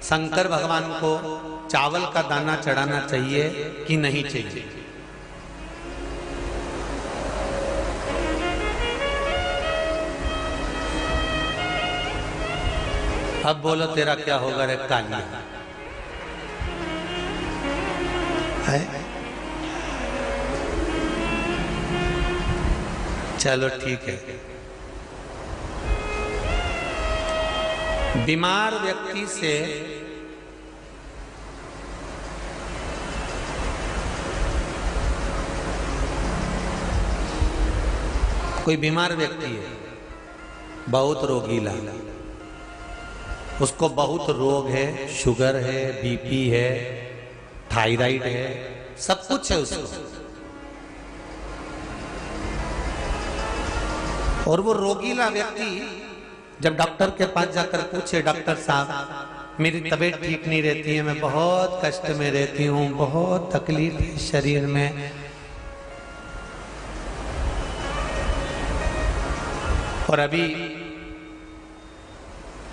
शंकर भगवान को चावल का दाना चढ़ाना चाहिए कि नहीं चाहिए? अब बोलो तेरा क्या होगा रे कालिया है? चलो ठीक है। बीमार व्यक्ति से कोई बीमार व्यक्ति है, बहुत रोगीला, उसको बहुत रोग है, शुगर है, बीपी है, थायराइड है, सब कुछ है उसको, और वो रोगीला व्यक्ति जब डॉक्टर के पास जाकर पूछे, डॉक्टर साहब मेरी तबीयत ठीक नहीं रहती है, मैं बहुत कष्ट में रहती हूँ, बहुत तकलीफ है शरीर में, और अभी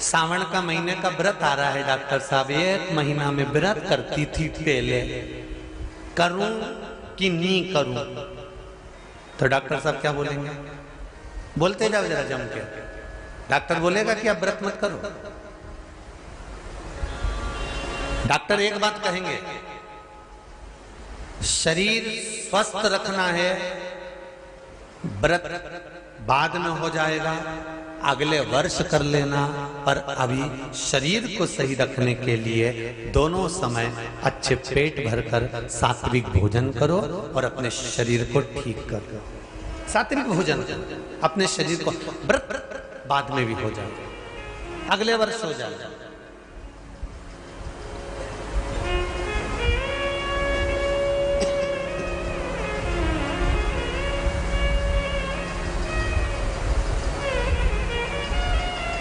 सावन का महीने का व्रत आ रहा है डॉक्टर साहब, 1 महीना में व्रत करती थी पहले, करूं कि नहीं करूं? तो डॉक्टर साहब क्या बोलेंगे? बोलते जाओ जरा जम के। डॉक्टर बोलेगा कि आप व्रत मत करो। डॉक्टर एक बात कहेंगे, शरीर स्वस्थ रखना है, व्रत बाद में हो जाएगा, अगले वर्ष कर लेना, पर अभी शरीर को सही रखने के लिए दोनों समय अच्छे पेट भरकर सात्विक भोजन करो और अपने शरीर को ठीक करो। सात्विक भोजन, अपने शरीर को, व्रत बाद में भी हो जाए, अगले वर्ष हो जाए।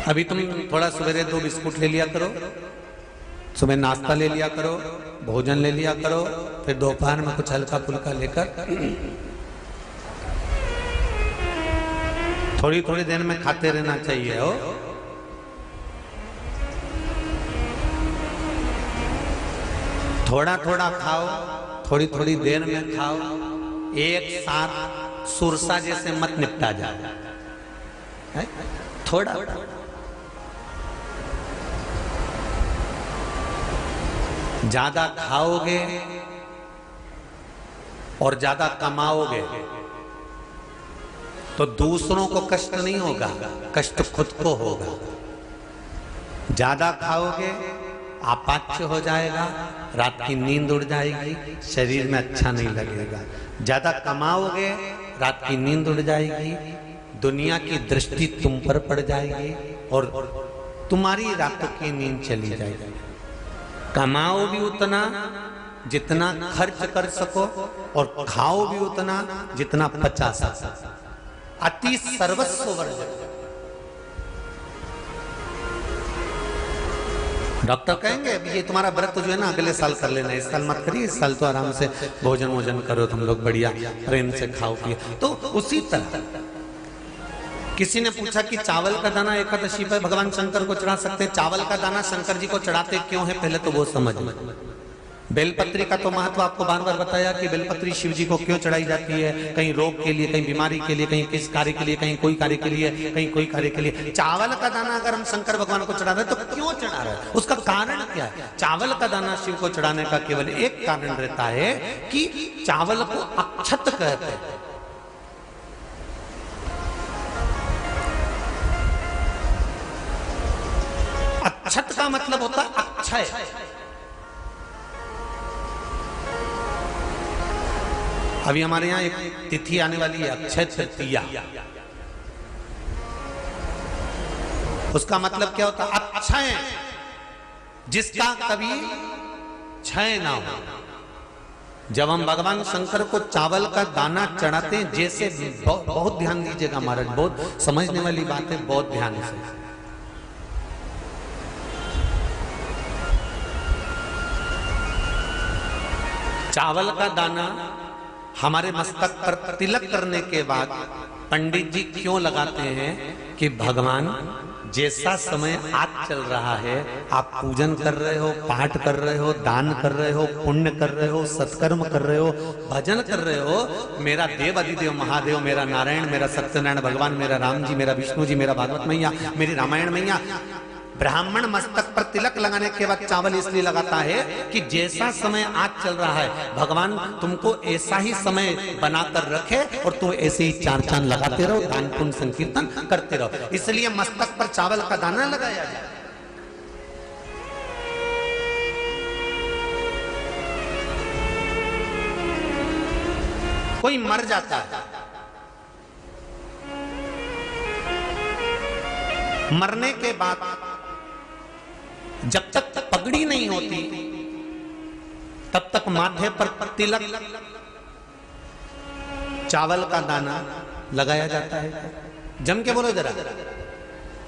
अभी तुम थोड़ा सवेरे 2 बिस्कुट ले लिया करो, सुबह नाश्ता ले लिया करो, भोजन ले लिया करो, फिर दोपहर में कुछ हल्का फुल्का लेकर थोड़ी थोड़ी देर में खाते रहना चाहिए हो। थोड़ा थोड़ा खाओ, थोड़ी थोड़ी देर में खाओ, एक साथ सुरसा जैसे मत निपटा जाए, थोड़ा ज्यादा खाओगे और ज्यादा कमाओगे तो दूसरों को कष्ट नहीं होगा, कष्ट खुद को होगा। ज्यादा खाओगे अपाच्य हो जाएगा, रात की नींद उड़ जाएगी, शरीर में अच्छा नहीं लगेगा। ज्यादा कमाओगे, रात की नींद उड़ जाएगी, दुनिया की दृष्टि तुम पर पड़ जाएगी और तुम्हारी रातों की नींद चली जाएगी। कमाओ भी उतना जितना खर्च कर सको और खाओ भी उतना जितना पचा सको। अति सर्वस्व वर्जन। डॉक्टर कहेंगे ये तुम्हारा व्रत जो है ना अगले साल कर लेना, इस साल मत करिए, इस साल तो आराम से भोजन वोजन करो तुम लोग, बढ़िया प्रेम से खाओ पिए। तो उसी तरह किसी ने पूछा कि चावल का दाना एकादशी पर भगवान शंकर को चढ़ा सकते हैं? चावल का दाना शंकर जी को चढ़ाते क्यों है, पहले तो वो समझ। बेलपत्री का तो महत्व आपको बार बार बताया कि बेलपत्री शिव जी को क्यों चढ़ाई जाती है, कहीं रोग के लिए, कहीं बीमारी के लिए, कहीं किस कार्य के लिए, कहीं कोई कार्य के लिए, कहीं कोई कार्य के लिए। चावल का दाना अगर हम शंकर भगवान को चढ़ा रहे हैं तो क्यों चढ़ा रहे हैं, उसका कारण क्या है? चावल का दाना शिव को चढ़ाने का केवल एक कारण रहता है कि चावल को अक्षत कहते हैं। अक्षत का मतलब होता है अक्षय। अभी हमारे यहाँ एक तिथि आने वाली है, अक्षय तृतीया। उसका मतलब क्या होता है? अक्षय, जिसका कभी क्षय ना हो। जब हम भगवान शंकर को चावल का दाना चढ़ाते हैं, जैसे बहुत ध्यान दीजिएगा महाराज, बहुत समझने वाली बात है, बहुत ध्यान से। चावल का दाना हमारे मस्तक पर तिलक करने के बाद पंडित जी क्यों लगाते हैं कि भगवान जैसा समय आज चल रहा है, आप पूजन कर रहे हो, पाठ कर रहे हो, दान कर रहे हो, पुण्य कर रहे हो, सत्कर्म कर रहे हो, भजन कर रहे हो, मेरा देव अधिदेव महादेव, मेरा नारायण, मेरा सत्यनारायण भगवान, मेरा राम जी, मेरा विष्णु जी, मेरा भागवत मैया, मेरी रामायण मैया, ब्राह्मण मस्तक पर तिलक लगाने के बाद चावल इसलिए लगाता है कि जैसा समय आज चल रहा है, भगवान तुमको ऐसा ही समय बनाकर रखे और तुम ऐसे ही चार चांद लगाते रहो, दान पुण्य संकीर्तन करते रहो, इसलिए मस्तक पर चावल का दाना लगाया जाए। कोई मर जाता है, मरने के बाद जब तक पगड़ी नहीं होती तब तक माथे पर तिलक, चावल का दाना लगाया जाता है। जम के बोलो जरा,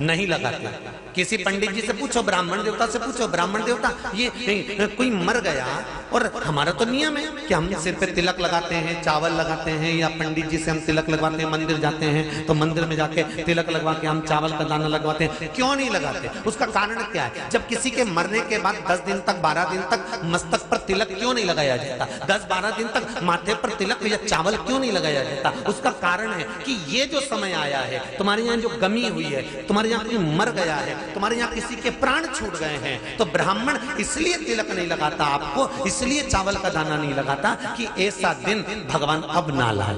नहीं लगाते। किसी पंडित जी से पूछो, ब्राह्मण देवता से पूछो, ब्राह्मण देवता ये कोई मर गया और हमारा तो नियम है कि हम सिर पे तिलक लगाते हैं, चावल लगाते हैं, या पंडित जी से हम तिलक लगवाते हैं, मंदिर जाते हैं तो मंदिर में जाके तिलक लगवा के हम चावल का दाना लगवाते हैं। क्यों नहीं लगाते? उसका कारण क्या है? जब किसी के मरने के बाद 10 दिन तक 12 दिन तक मस्तक पर तिलक क्यों नहीं लगाया जाता? 10-12 दिन तक माथे पर तिलक या चावल क्यों नहीं लगाया जाता? उसका कारण है कि ये जो समय आया है, तुम्हारे यहाँ जो गमी हुई है, तुम्हारे यहाँ कोई मर गया है, तुम्हारे यहाँ किसी के प्राण छूट गए हैं, तो ब्राह्मण इसलिए तिलक नहीं लगाता आपको, इसलिए चावल का दाना नहीं लगाता कि ऐसा दिन भगवान अब ना लाए,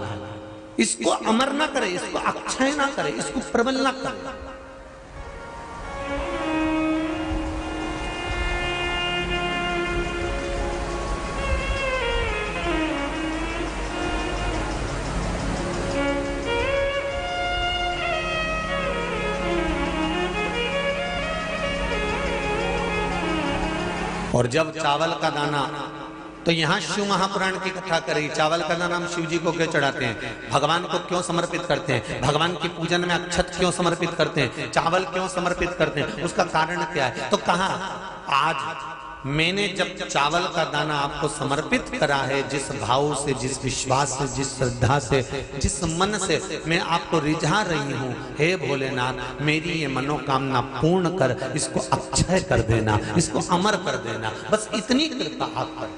इसको अमर ना करे, इसको अक्षय ना करे, इसको प्रबल ना करे। और जब चावल का दाना, तो यहां शिव महापुराण की कथा करी, चावल का दाना हम शिव जी को क्यों चढ़ाते हैं, भगवान को क्यों समर्पित करते हैं, भगवान की पूजन में अक्षत क्यों समर्पित करते हैं, चावल क्यों समर्पित करते हैं, उसका कारण क्या है? तो कहा आज मैंने जब चावल का दाना आपको समर्पित करा है, जिस भाव से, जिस विश्वास से, जिस श्रद्धा से, जिस मन से मैं आपको रिझा रही हूं, हे भोलेनाथ मेरी ये मनोकामना पूर्ण कर, इसको अक्षय कर देना, इसको अमर कर देना, बस इतनी कृपा आप कर।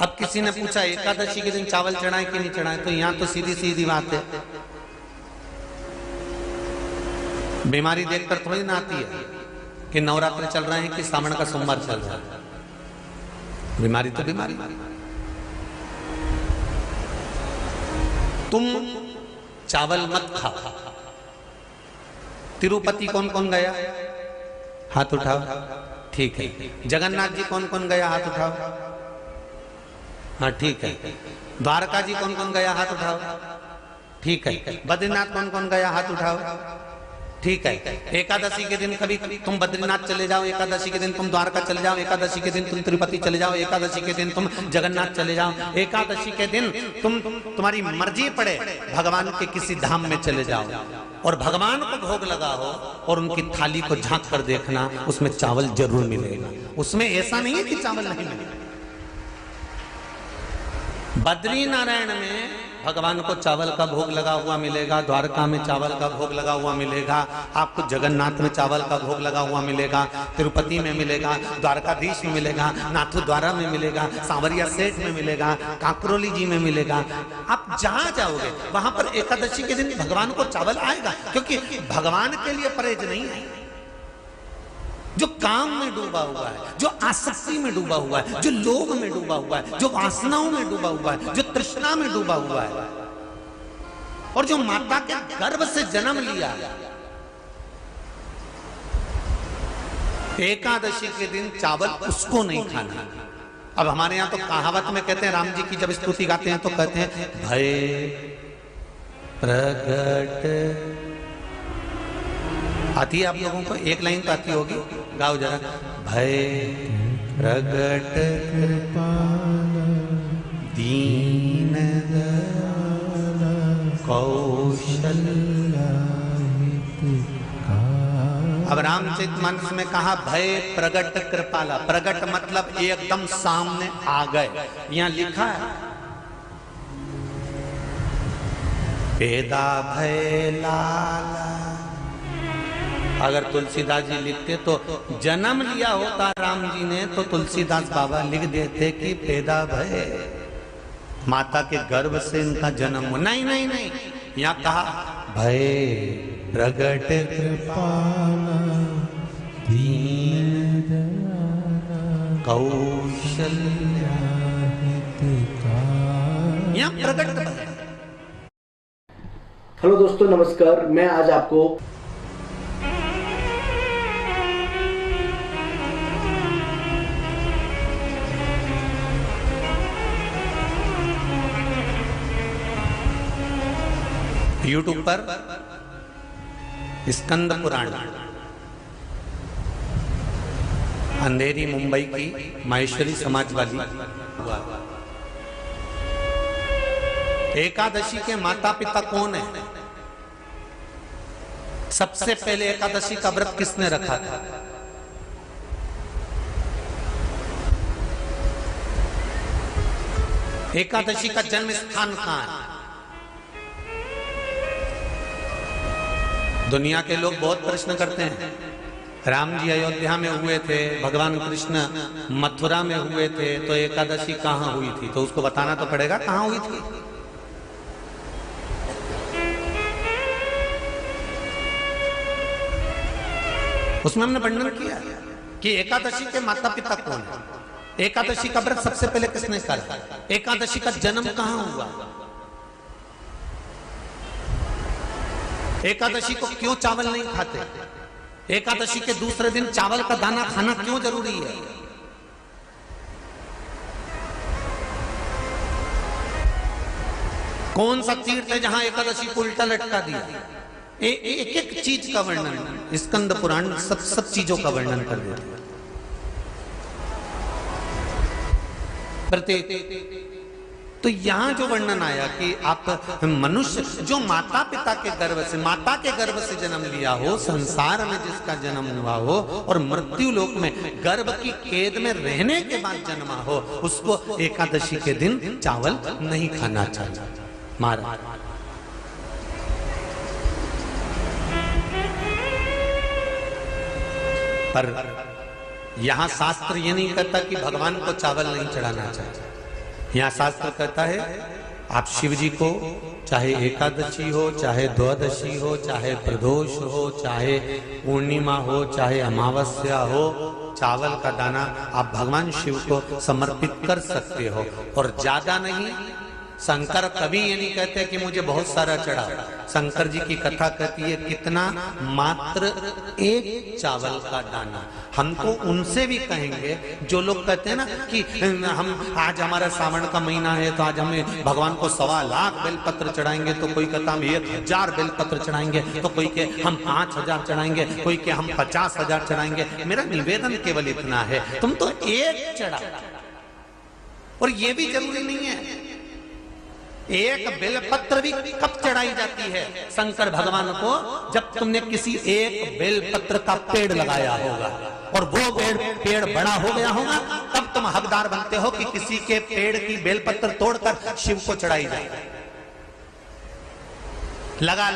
अब किसी ने पूछा एकादशी के दिन चावल चढ़ाए कि नहीं चढ़ाए, तो यहां तो सीधी सीधी बात है, बीमारी देखकर थोड़ी ना आती है कि नवरात्र चल रहे हैं कि सावन का सोमवार चल रहा है, बीमारी तो बीमारी। तुम चावल मत खाओ। तिरुपति कौन कौन गया? हाथ उठाओ। ठीक है। जगन्नाथ जी कौन कौन गया? हाथ उठाओ। हाँ ठीक है। द्वारका जी कौन कौन गया? हाथ उठाओ। ठीक है। बद्रीनाथ कौन कौन गया? हाथ उठाओ। ठीक है। एकादशी के दिन कभी तुम बद्रीनाथ चले जाओ, एकादशी के दिन तुम द्वारका चले जाओ, एकादशी के दिन तुम तिरुपति चले जाओ, एकादशी के दिन तुम जगन्नाथ चले जाओ, एकादशी के दिन तुम्हारी मर्जी पड़े भगवान के किसी धाम में चले जाओ और भगवान को भोग लगाओ और उनकी थाली को झांक कर देखना, उसमें चावल जरूर मिलेगा। उसमें ऐसा नहीं है कि चावल नहीं मिलेगा। बद्री नारायण में भगवान को चावल का भोग लगा हुआ मिलेगा, द्वारका में चावल का भोग लगा हुआ मिलेगा, आपको जगन्नाथ में चावल का भोग लगा हुआ मिलेगा, तिरुपति में मिलेगा, द्वारकाधीश में मिलेगा, नाथू द्वारा में मिलेगा, सांवरिया सेठ में मिलेगा, काकरोली जी में मिलेगा। आप जहां जाओगे वहां पर एकादशी के दिन भगवान को चावल आएगा, क्योंकि भगवान के लिए परहेज नहीं है। जो काम में डूबा हुआ है, जो आसक्ति में डूबा हुआ है, जो लोभ में डूबा हुआ है, जो वासनाओं में डूबा हुआ है, जो तृष्णा में डूबा हुआ है, और जो माता के गर्भ से जन्म लिया, एकादशी के दिन चावल उसको नहीं खाना। अब हमारे यहाँ तो कहावत में कहते हैं, राम जी की जब स्तुति गाते हैं तो कहते हैं भय प्रगट, आती है आप लोगों को? एक लाइन तो आती होगी, गाओ जरा। भय प्रगट दीन कौशल। अब रामचरितमानस में कहा भय प्रगट कृपाला। प्रगट मतलब एकदम सामने आ गए। यहां लिखा है पैदा भय लाला। अगर तुलसीदास जी लिखते तो जन्म लिया होता राम जी ने तो तुलसीदास बाबा लिख देते कि पैदा भय, माता के गर्भ से इनका जन्म हो। नहीं नहीं नहीं, यहाँ कहा भय प्रगट कृपाला दीन कौशल्या, यहाँ प्रगट भय। हेलो दोस्तों, नमस्कार। मैं आज आपको यूट्यूब पर स्कंद पुराण अंधेरी मुंबई की माहेश्वरी समाज वाली एकादशी के माता पिता कौन है? सबसे पहले एकादशी का व्रत किसने रखा था? एकादशी का जन्म स्थान कहां है? दुनिया के लोग बहुत प्रश्न करते हैं। राम जी अयोध्या में हुए थे, भगवान कृष्ण मथुरा में हुए थे, तो एकादशी कहां हुई थी? तो उसको बताना तो पड़ेगा कहां हुई थी। उसमें हमने वर्णन किया कि एकादशी के माता पिता कौन है, एकादशी का व्रत सबसे पहले किसने करा, एकादशी का जन्म कहां हुआ, एकादशी को क्यों चावल नहीं खाते, एकादशी के दूसरे दिन चावल का दाना खाना क्यों जरूरी है। कौन सा तीर्थ है जहां एकादशी को उल्टा लटका दिया। एक एक चीज का वर्णन स्कंद पुराण सब चीजों का वर्णन कर देते हैं। प्रत्येक तो यहां जो वर्णन आया कि आप मनुष्य जो माता पिता के गर्भ से, माता के गर्भ से जन्म लिया हो, संसार में जिसका जन्म हुआ हो और मृत्यु लोक में गर्भ की कैद में रहने के बाद जन्मा हो, उसको एकादशी के दिन चावल नहीं खाना चाहिए। मारा पर यहां शास्त्र ये नहीं कहता कि भगवान को चावल नहीं चढ़ाना चाहिए। यहाँ शास्त्र कहता है आप शिव जी को चाहे एकादशी हो, चाहे द्वादशी हो, चाहे प्रदोष हो, चाहे पूर्णिमा हो, चाहे अमावस्या हो, चावल का दाना आप भगवान शिव को समर्पित कर सकते हो। और ज्यादा नहीं, शंकर कभी ये नहीं कहते कि मुझे बहुत सारा चढ़ा। शंकर जी की कथा कहती है कितना, मात्र एक चावल का दाना। हम तो उनसे भी कहेंगे जो लोग कहते हैं ना कि हम आज हमारा सावन का महीना है तो आज हमें भगवान को 1.25 लाख बेलपत्र चढ़ाएंगे, तो कोई कहता हम 1000 बेलपत्र चढ़ाएंगे, तो कोई के हम 5000 चढ़ाएंगे, कोई के हम 50,000 चढ़ाएंगे। मेरा निवेदन केवल इतना है, तुम तो एक चढ़ा। और ये भी जरूरी नहीं है, एक बेलपत्र भी कब चढ़ाई जाती है शंकर भगवान को? जब तुमने किसी एक बेलपत्र का पेड़ लगाया होगा और वो पेड़ बड़ा हो गया होगा, तब तुम हकदार बनते हो कि किसी के पेड़ की बेलपत्र तोड़कर शिव को चढ़ाई जाए। लगा